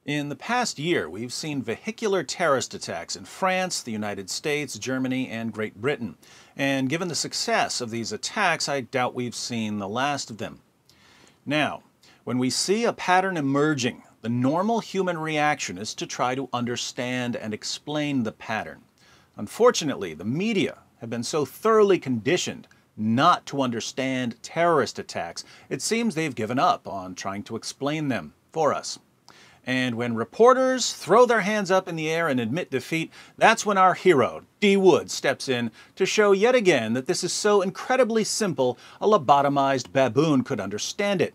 In the past year, we've seen vehicular terrorist attacks in France, the United States, Germany, and Great Britain. And given the success of these attacks, I doubt we've seen the last of them. Now, when we see a pattern emerging, the normal human reaction is to try to understand and explain the pattern. Unfortunately, the media have been so thoroughly conditioned not to understand terrorist attacks, it seems they've given up on trying to explain them for us. And when reporters throw their hands up in the air and admit defeat, that's when our hero, D. Wood, steps in to show yet again that this is so incredibly simple a lobotomized baboon could understand it.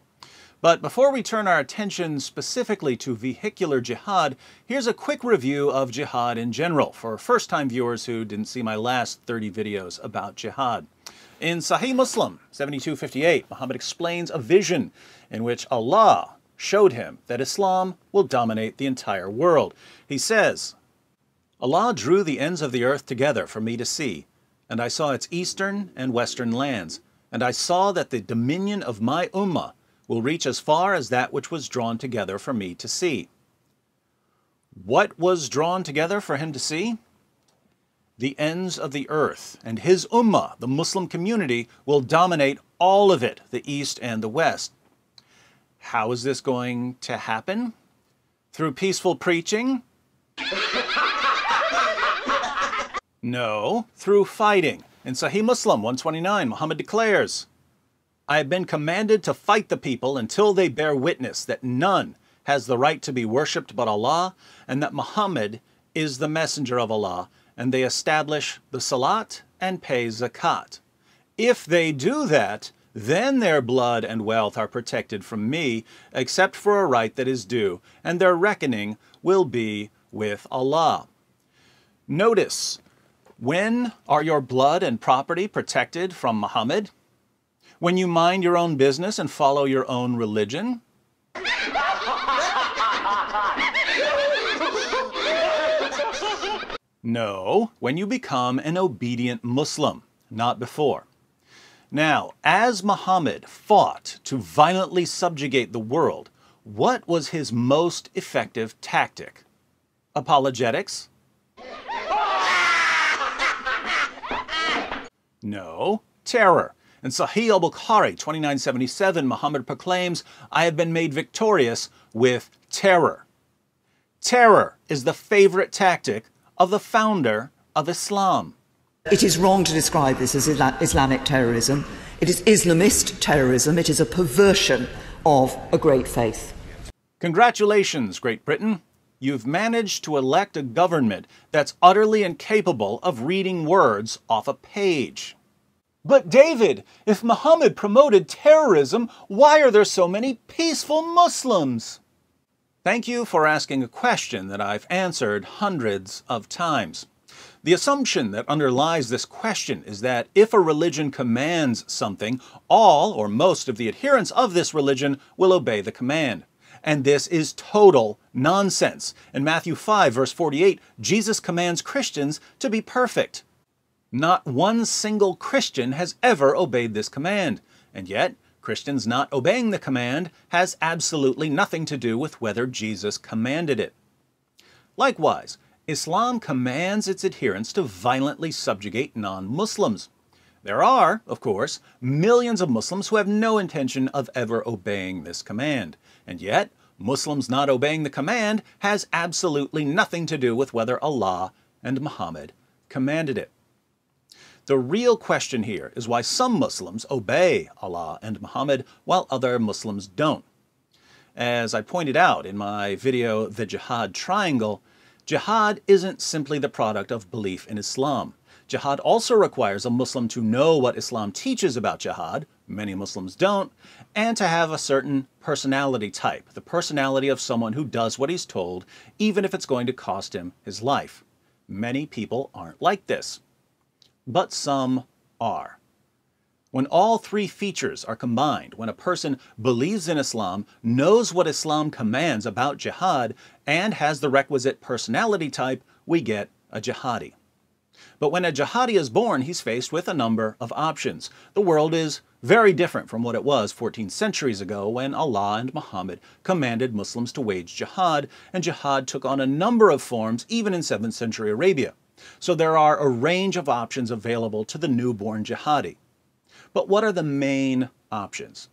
But before we turn our attention specifically to vehicular jihad, here's a quick review of jihad in general for first-time viewers who didn't see my last 30 videos about jihad. In Sahih Muslim 7258, Muhammad explains a vision in which Allah showed him that Islam will dominate the entire world. He says, Allah drew the ends of the earth together for me to see, and I saw its eastern and western lands, and I saw that the dominion of my ummah will reach as far as that which was drawn together for me to see. What was drawn together for him to see? The ends of the earth, and his ummah, the Muslim community, will dominate all of it, the east and the west. How is this going to happen? Through peaceful preaching? No, through fighting. In Sahih Muslim 129, Muhammad declares, I have been commanded to fight the people until they bear witness that none has the right to be worshipped but Allah, and that Muhammad is the messenger of Allah, and they establish the salat and pay zakat. If they do that, then their blood and wealth are protected from me, except for a right that is due, and their reckoning will be with Allah. Notice, when are your blood and property protected from Muhammad? When you mind your own business and follow your own religion? No, when you become an obedient Muslim, not before. Now, as Muhammad fought to violently subjugate the world, what was his most effective tactic? Apologetics? No, terror. In Sahih al-Bukhari 2977, Muhammad proclaims, I have been made victorious with terror. Terror is the favorite tactic of the founder of Islam. It is wrong to describe this as Islamic terrorism. It is Islamist terrorism. It is a perversion of a great faith. Congratulations, Great Britain. You've managed to elect a government that's utterly incapable of reading words off a page. But David, if Muhammad promoted terrorism, why are there so many peaceful Muslims? Thank you for asking a question that I've answered hundreds of times. The assumption that underlies this question is that if a religion commands something, all or most of the adherents of this religion will obey the command. And this is total nonsense. In Matthew 5, verse 48, Jesus commands Christians to be perfect. Not one single Christian has ever obeyed this command, and yet Christians not obeying the command has absolutely nothing to do with whether Jesus commanded it. Likewise, Islam commands its adherents to violently subjugate non-Muslims. There are, of course, millions of Muslims who have no intention of ever obeying this command, and yet Muslims not obeying the command has absolutely nothing to do with whether Allah and Muhammad commanded it. The real question here is why some Muslims obey Allah and Muhammad while other Muslims don't. As I pointed out in my video, The Jihad Triangle, jihad isn't simply the product of belief in Islam. Jihad also requires a Muslim to know what Islam teaches about jihad, many Muslims don't, and to have a certain personality type, the personality of someone who does what he's told, even if it's going to cost him his life. Many people aren't like this. But some are. When all three features are combined, when a person believes in Islam, knows what Islam commands about jihad, and has the requisite personality type, we get a jihadi. But when a jihadi is born, he's faced with a number of options. The world is very different from what it was 14 centuries ago when Allah and Muhammad commanded Muslims to wage jihad, and jihad took on a number of forms even in 7th century Arabia. So there are a range of options available to the newborn jihadi. But what are the main options?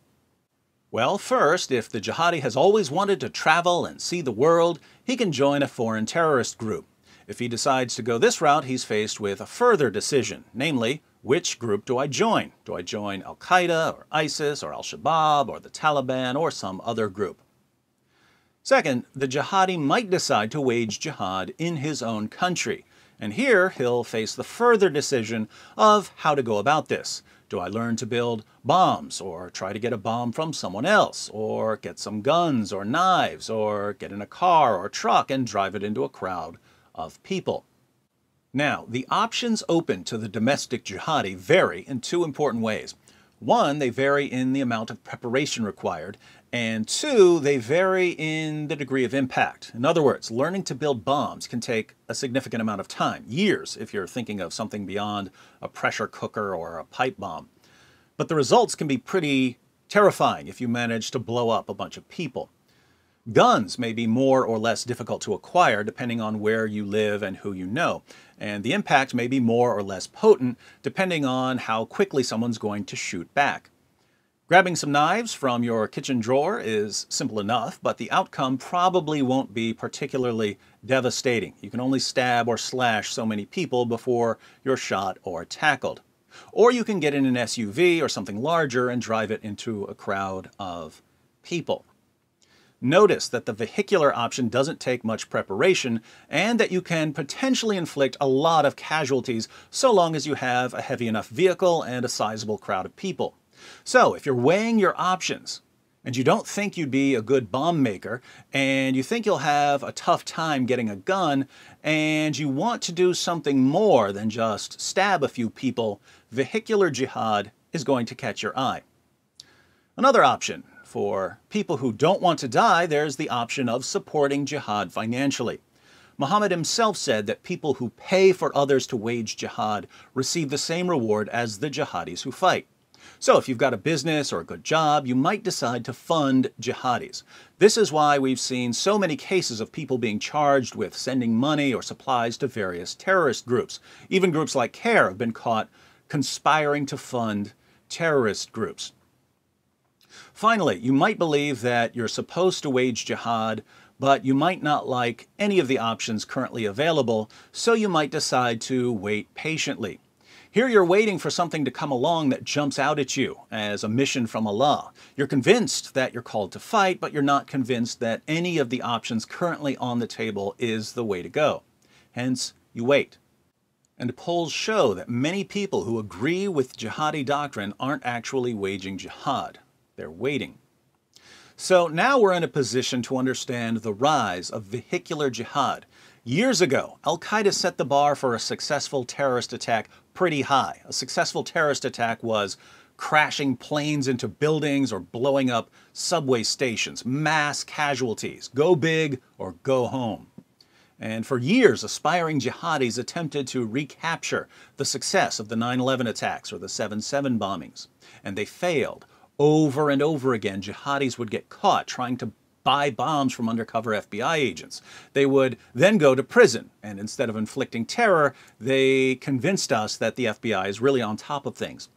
Well, first, if the jihadi has always wanted to travel and see the world, he can join a foreign terrorist group. If he decides to go this route, he's faced with a further decision, namely, which group do I join? Do I join Al-Qaeda or ISIS or Al-Shabaab or the Taliban or some other group? Second, the jihadi might decide to wage jihad in his own country, and here he'll face the further decision of how to go about this. Do I learn to build bombs, or try to get a bomb from someone else, or get some guns or knives, or get in a car or truck and drive it into a crowd of people? Now, the options open to the domestic jihadi vary in two important ways. One, they vary in the amount of preparation required, and two, they vary in the degree of impact. In other words, learning to build bombs can take a significant amount of time, years if you're thinking of something beyond a pressure cooker or a pipe bomb. But the results can be pretty terrifying if you manage to blow up a bunch of people. Guns may be more or less difficult to acquire depending on where you live and who you know, and the impact may be more or less potent depending on how quickly someone's going to shoot back. Grabbing some knives from your kitchen drawer is simple enough, but the outcome probably won't be particularly devastating. You can only stab or slash so many people before you're shot or tackled. Or you can get in an SUV or something larger and drive it into a crowd of people. Notice that the vehicular option doesn't take much preparation and that you can potentially inflict a lot of casualties so long as you have a heavy enough vehicle and a sizable crowd of people. So if you're weighing your options and you don't think you'd be a good bomb maker and you think you'll have a tough time getting a gun and you want to do something more than just stab a few people, vehicular jihad is going to catch your eye. Another option. For people who don't want to die, there's the option of supporting jihad financially. Muhammad himself said that people who pay for others to wage jihad receive the same reward as the jihadis who fight. So if you've got a business or a good job, you might decide to fund jihadis. This is why we've seen so many cases of people being charged with sending money or supplies to various terrorist groups. Even groups like CARE have been caught conspiring to fund terrorist groups. Finally, you might believe that you're supposed to wage jihad, but you might not like any of the options currently available, so you might decide to wait patiently. Here you're waiting for something to come along that jumps out at you as a mission from Allah. You're convinced that you're called to fight, but you're not convinced that any of the options currently on the table is the way to go. Hence, you wait. And polls show that many people who agree with jihadi doctrine aren't actually waging jihad. They're waiting. So now we're in a position to understand the rise of vehicular jihad. Years ago, Al-Qaeda set the bar for a successful terrorist attack pretty high. A successful terrorist attack was crashing planes into buildings or blowing up subway stations, mass casualties, go big or go home. And for years, aspiring jihadis attempted to recapture the success of the 9/11 attacks or the 7/7 bombings, and they failed. Over and over again, jihadis would get caught trying to buy bombs from undercover FBI agents. They would then go to prison, and instead of inflicting terror, they convinced us that the FBI is really on top of things.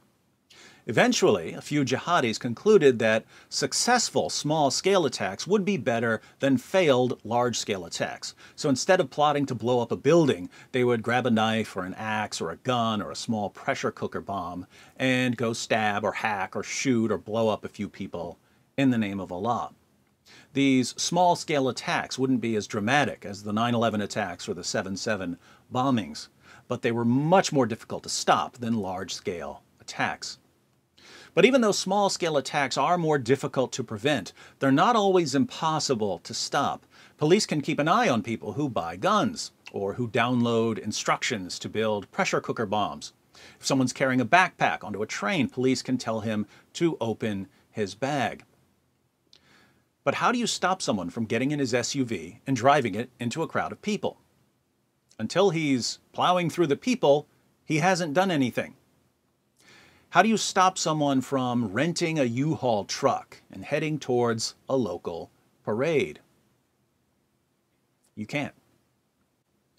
Eventually, a few jihadis concluded that successful small-scale attacks would be better than failed large-scale attacks. So instead of plotting to blow up a building, they would grab a knife or an axe or a gun or a small pressure cooker bomb and go stab or hack or shoot or blow up a few people in the name of Allah. These small-scale attacks wouldn't be as dramatic as the 9/11 attacks or the 7/7 bombings, but they were much more difficult to stop than large-scale attacks. But even though small-scale attacks are more difficult to prevent, they're not always impossible to stop. Police can keep an eye on people who buy guns or who download instructions to build pressure cooker bombs. If someone's carrying a backpack onto a train, police can tell him to open his bag. But how do you stop someone from getting in his SUV and driving it into a crowd of people? Until he's plowing through the people, he hasn't done anything. How do you stop someone from renting a U-Haul truck and heading towards a local parade? You can't.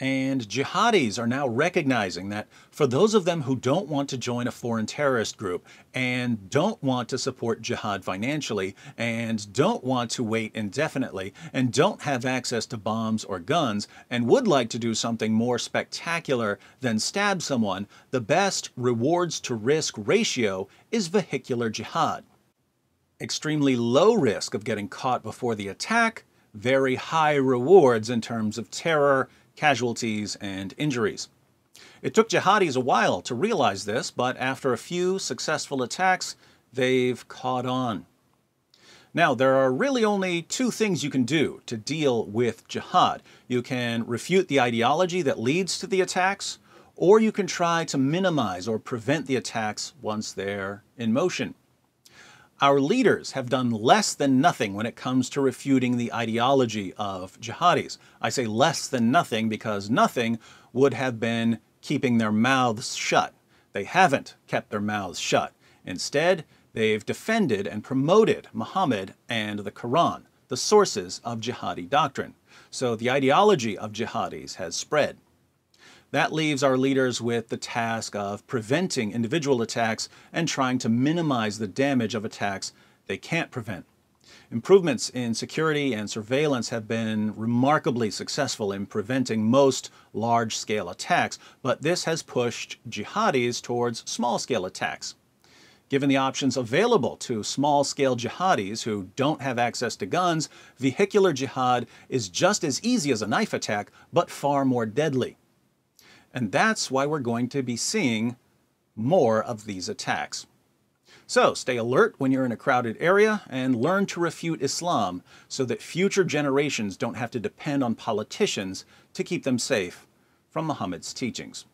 And jihadis are now recognizing that for those of them who don't want to join a foreign terrorist group and don't want to support jihad financially and don't want to wait indefinitely and don't have access to bombs or guns and would like to do something more spectacular than stab someone, the best rewards to risk ratio is vehicular jihad. Extremely low risk of getting caught before the attack, very high rewards in terms of terror, casualties, and injuries. It took jihadis a while to realize this, but after a few successful attacks, they've caught on. Now, there are really only two things you can do to deal with jihad. You can refute the ideology that leads to the attacks, or you can try to minimize or prevent the attacks once they're in motion. Our leaders have done less than nothing when it comes to refuting the ideology of jihadis. I say less than nothing because nothing would have been keeping their mouths shut. They haven't kept their mouths shut. Instead, they've defended and promoted Muhammad and the Quran, the sources of jihadi doctrine. So the ideology of jihadis has spread. That leaves our leaders with the task of preventing individual attacks and trying to minimize the damage of attacks they can't prevent. Improvements in security and surveillance have been remarkably successful in preventing most large-scale attacks, but this has pushed jihadis towards small-scale attacks. Given the options available to small-scale jihadis who don't have access to guns, vehicular jihad is just as easy as a knife attack, but far more deadly. And that's why we're going to be seeing more of these attacks. So stay alert when you're in a crowded area and learn to refute Islam so that future generations don't have to depend on politicians to keep them safe from Muhammad's teachings.